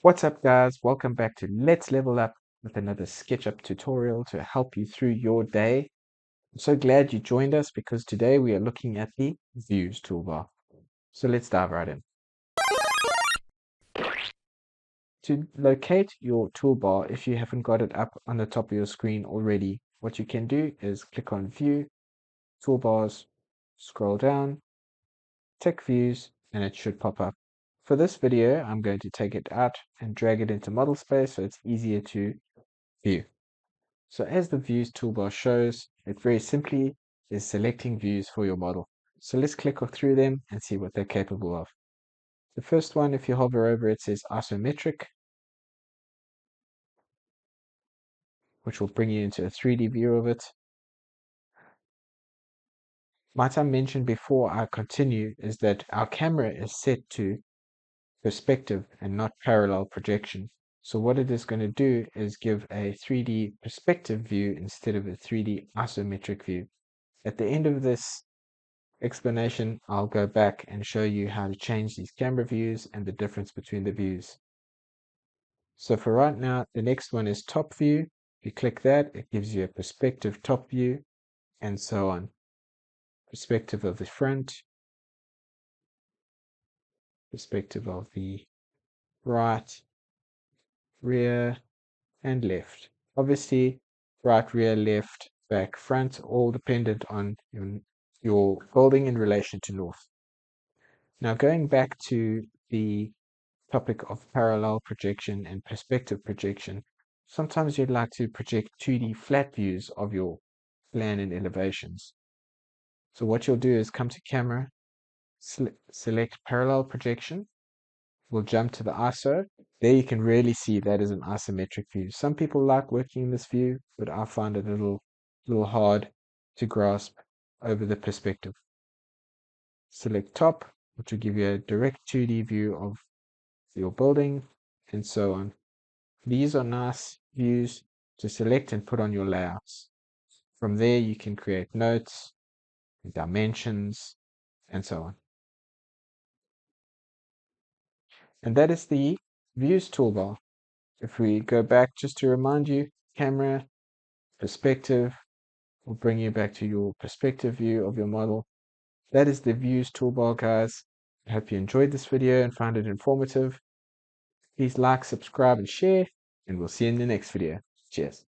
What's up, guys? Welcome back to Let's Level Up with another SketchUp tutorial to help you through your day. I'm so glad you joined us because today we are looking at the Views toolbar. So let's dive right in. To locate your toolbar, if you haven't got it up on the top of your screen already, what you can do is click on View, Toolbars, scroll down, tick Views, and it should pop up. For this video, I'm going to take it out and drag it into model space so it's easier to view. So as the Views toolbar shows, it very simply is selecting views for your model. So let's click through them and see what they're capable of. The first one, if you hover over it, says isometric, which will bring you into a 3D view of it. Might I mention before I continue is that our camera is set to perspective and not parallel projection. So what it is going to do is give a 3D perspective view instead of a 3D isometric view. At the end of this explanation, I'll go back and show you how to change these camera views and the difference between the views. So for right now, the next one is top view. If you click that, it gives you a perspective top view and so on. Perspective of the front, perspective of the right, rear, and left. Obviously, right, rear, left, back, front, all dependent on your building in relation to north. Now going back to the topic of parallel projection and perspective projection, sometimes you'd like to project 2D flat views of your plan and elevations. So what you'll do is come to camera, select parallel projection, we'll jump to the ISO. There you can really see that is an isometric view. Some people like working in this view, but I find it a little hard to grasp over the perspective. Select top, which will give you a direct 2D view of your building, and so on. These are nice views to select and put on your layouts. From there, you can create notes, dimensions, and so on. And that is the Views toolbar. If we go back, just to remind you, camera, perspective, will bring you back to your perspective view of your model. That is the Views toolbar, guys. I hope you enjoyed this video and found it informative. Please like, subscribe, and share, and we'll see you in the next video. Cheers.